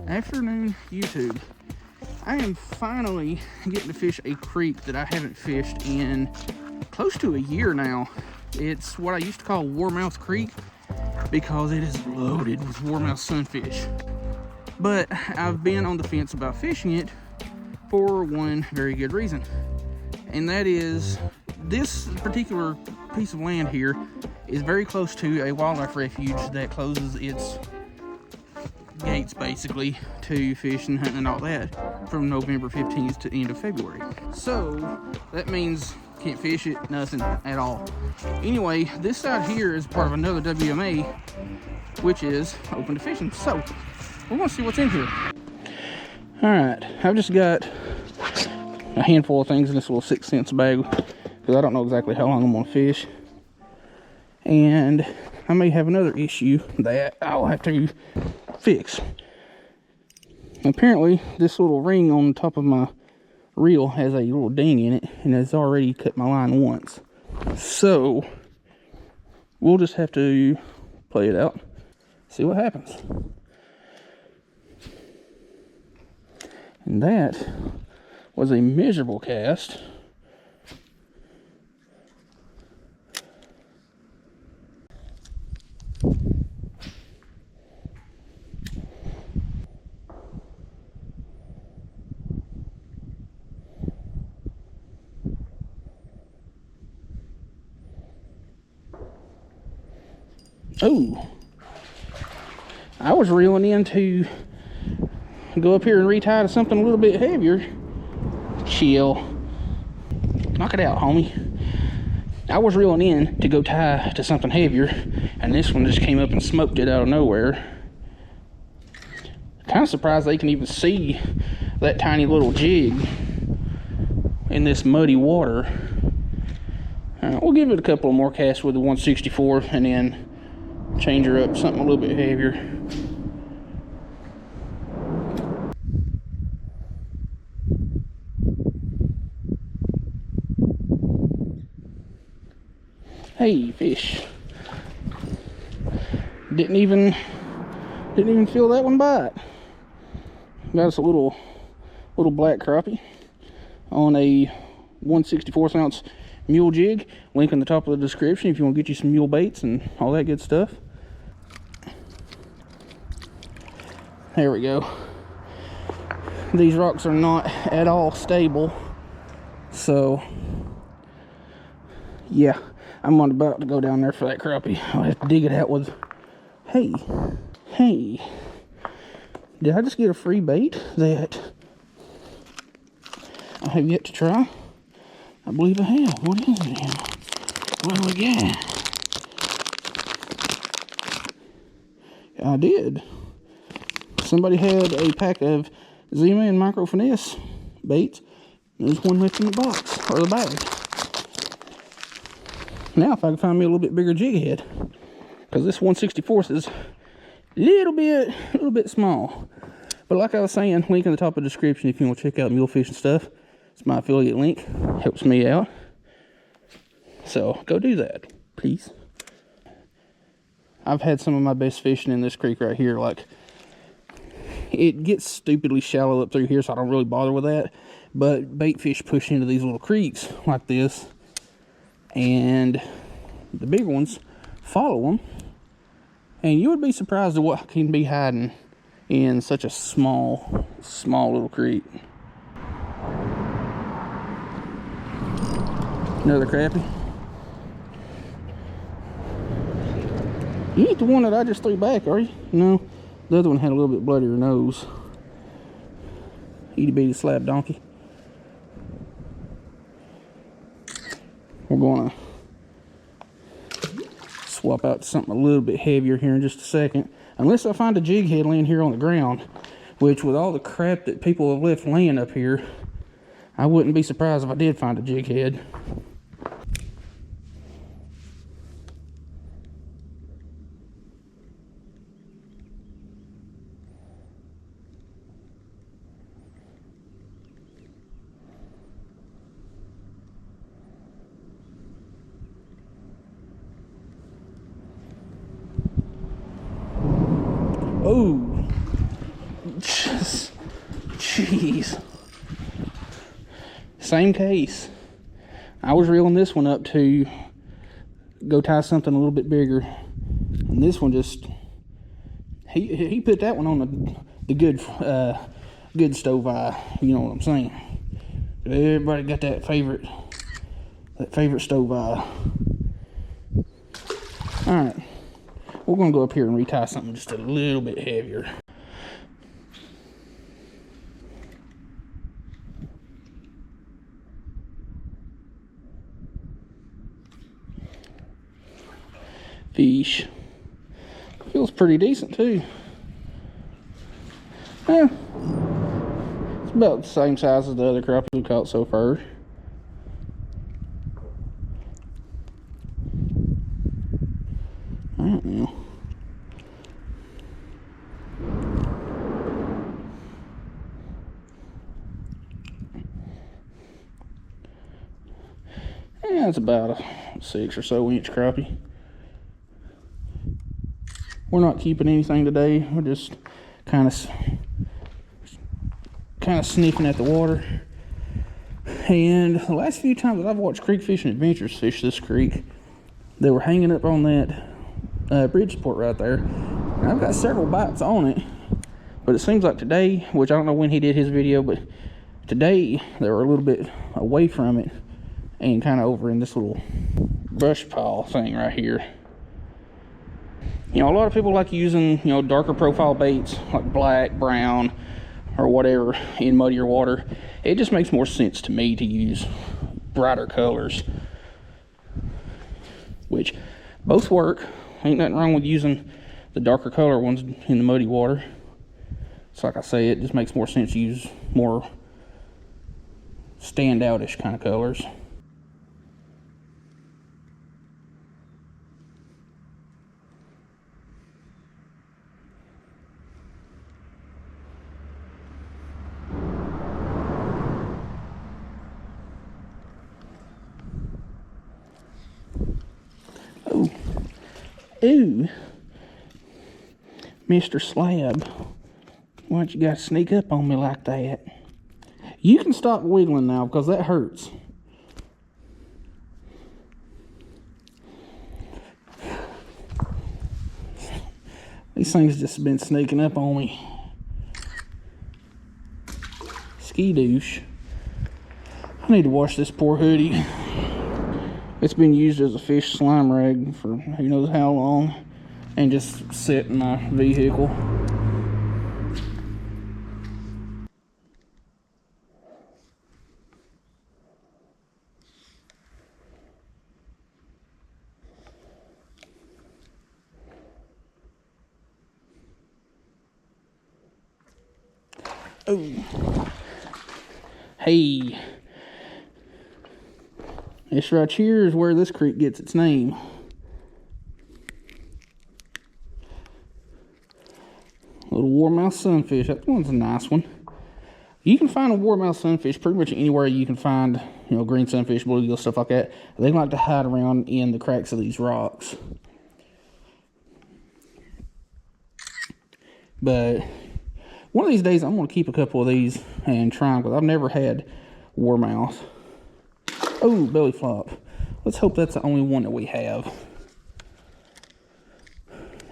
Afternoon YouTube. I am finally getting to fish a creek that I haven't fished in close to a year now. It's what I used to call Warmouth Creek because it is loaded with warmouth sunfish. But I've been on the fence about fishing it for one very good reason. And that is this particular piece of land here is very close to a wildlife refuge that closes its gates basically to fishing, hunting, and all that from November 15th to the end of February. So that means can't fish it, nothing at all. Anyway, this side here is part of another WMA, which is open to fishing. So we're gonna see what's in here. All right, I've just got a handful of things in this little 6-cent bag because I don't know exactly how long I'm gonna fish, and I may have another issue that I'll have to fix. Apparently this little ring on the top of my reel has a little ding in it and has already cut my line once, so we'll just have to play it out, see what happens. And that was a miserable cast. Oh, I was reeling in to go up here and retie to something a little bit heavier. Chill. Knock it out, homie. I was reeling in to go tie to something heavier, and this one just came up and smoked it out of nowhere. Kind of surprised they can even see that tiny little jig in this muddy water. We'll give it a couple more casts with the 164 and then change her up something a little bit heavier. Hey, fish. Didn't even feel that one bite. Got us a little black crappie on a 1/64 ounce mule jig. Link in the top of the description if you want to get you some mule baits and all that good stuff. There we go. These rocks are not at all stable, so yeah, I'm about to go down there for that crappie. I'll have to dig it out with... Hey, did I just get a free bait that I have yet to try? I believe I have. What is it now? What do we got? I did. Somebody had a pack of Zima and Micro Finesse baits. There's one left in the box, or the bag. Now if I can find me a little bit bigger jig head, because this 1/64 is a little bit small. But like I was saying, link in the top of the description if you want to check out mule fishing stuff. It's my affiliate link, helps me out. So go do that, please. I've had some of my best fishing in this creek right here. Like, it gets stupidly shallow up through here, so I don't really bother with that. But bait fish push into these little creeks like this, and the big ones follow them, and you would be surprised at what can be hiding in such a small little creek. Another crappie. You ain't the one that I just threw back, are you? No, the other one had a little bit bloodier nose. Itty bitty slab donkey. We're gonna swap out to something a little bit heavier here in just a second. Unless I find a jig head laying here on the ground, which with all the crap that people have left laying up here, I wouldn't be surprised if I did find a jig head. Oh, Same case. I was reeling this one up to go tie something a little bit bigger, and this one just he put that one on the good stove eye. You know what I'm saying? Everybody got that favorite stove eye. All right, we're gonna go up here and retie something just a little bit heavier. Fish. Feels pretty decent too. Yeah, it's about the same size as the other crappie we caught so far. I don't know. Yeah, it's about a 6 or so inch crappie. We're not keeping anything today. We're just kind of sniffing at the water. And the last few times that I've watched Creek Fishing Adventures fish this creek, they were hanging up on that bridge support right there. And I've got several bites on it, but it seems like today, which I don't know when he did his video, but today they were a little bit away from it and kind of over in this little brush pile thing right here. You know, a lot of people like using, you know, darker profile baits like black, brown, or whatever in muddier water. It just makes more sense to me to use brighter colors, which both work. Ain't nothing wrong with using the darker color ones in the muddy water. It's like I say, it just makes more sense to use more standout-ish kind of colors. Ooh, Mr. Slab, why don't you guys sneak up on me like that? You can stop wiggling now because that hurts. These things just been sneaking up on me. Ski douche. I need to wash this poor hoodie. It's been used as a fish slime rag for who knows how long, and just sit in my vehicle. Oh, hey. This right here is where this creek gets its name. Little warmouth sunfish. That one's a nice one. You can find a warmouth sunfish pretty much anywhere you can find, you know, green sunfish, bluegill, stuff like that. They like to hide around in the cracks of these rocks. But one of these days I'm going to keep a couple of these and try them, because I've never had warmouth. Oh, belly flop. Let's hope that's the only one that we have.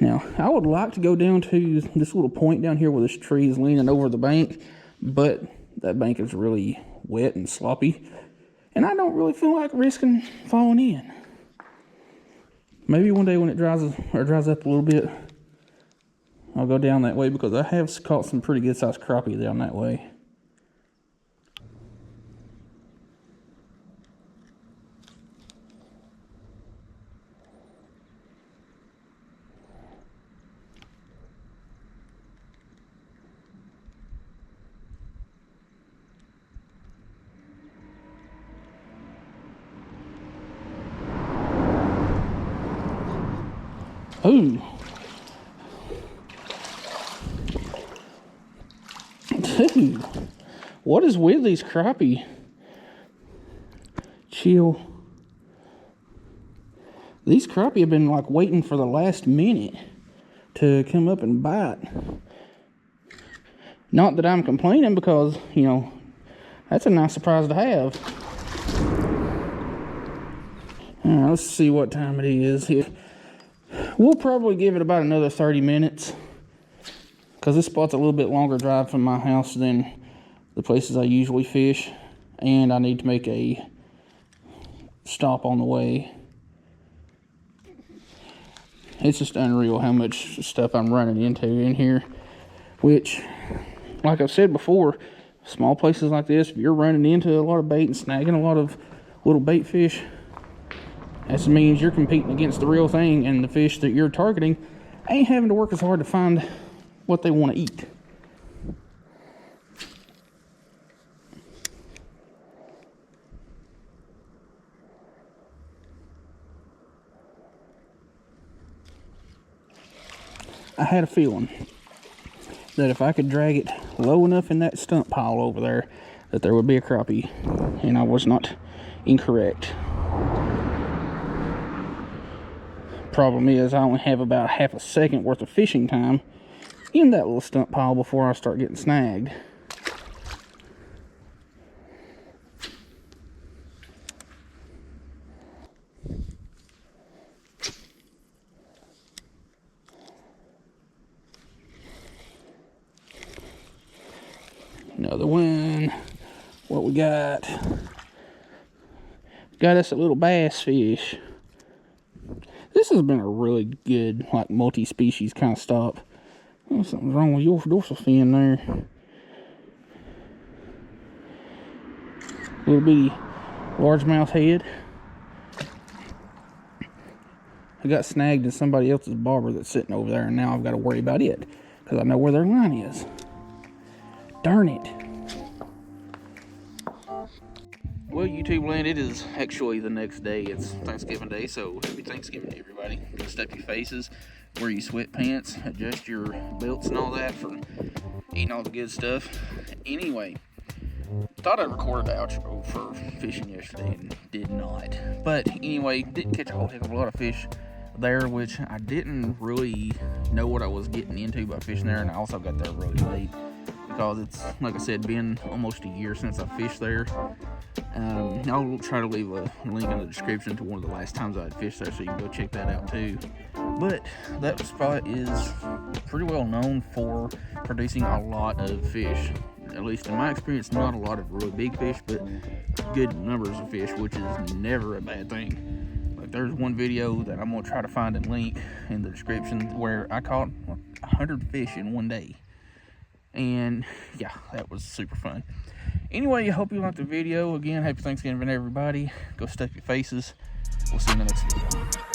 Now, I would like to go down to this little point down here where this tree is leaning over the bank, but that bank is really wet and sloppy, and I don't really feel like risking falling in. Maybe one day when it dries up a little bit, I'll go down that way, because I have caught some pretty good sized crappie down that way. Ooh. Dude, what is with these crappie? Chill. These crappie have been like waiting for the last minute to come up and bite. Not that I'm complaining, because, you know, That's a nice surprise to have. All right, let's see what time it is here. We'll probably give it about another 30 minutes because this spot's a little bit longer drive from my house than the places I usually fish, and I need to make a stop on the way. It's just unreal how much stuff I'm running into in here, which, like I've said before, small places like this, if you're running into a lot of bait and snagging a lot of little bait fish, that means you're competing against the real thing, and the fish that you're targeting ain't having to work as hard to find what they want to eat. I had a feeling that if I could drag it low enough in that stump pile over there, that there would be a crappie, and I was not incorrect. Problem is, I only have about half a second worth of fishing time in that little stump pile before I start getting snagged. Another one. What we got? Got us a little bass fish. This has been a really good, like, multi-species kind of stop. Oh, something's wrong with your dorsal fin there. Little bitty largemouth head. I got snagged in somebody else's bobber that's sitting over there, and now I've got to worry about it because I know where their line is. Darn it. Well, YouTube land, it is actually the next day. It's Thanksgiving Day, so happy Thanksgiving to everybody. Go step your faces, wear your sweatpants, adjust your belts and all that for eating all the good stuff. Anyway, thought I recorded the outro for fishing yesterday and did not. But anyway, didn't catch a whole heck of a lot of fish there, which I didn't really know what I was getting into by fishing there, and I also got there really late because it's, like I said, been almost a year since I fished there. I'll try to leave a link in the description to one of the last times I had fished there, so you can go check that out too. But that spot is pretty well known for producing a lot of fish. At least in my experience, not a lot of really big fish, but good numbers of fish, which is never a bad thing. Like, there's one video that I'm going to try to find and link in the description where I caught 100 fish in one day. And yeah, that was super fun. Anyway, I hope you liked the video. Again, happy Thanksgiving, everybody. Go stuff your faces. We'll see you in the next video.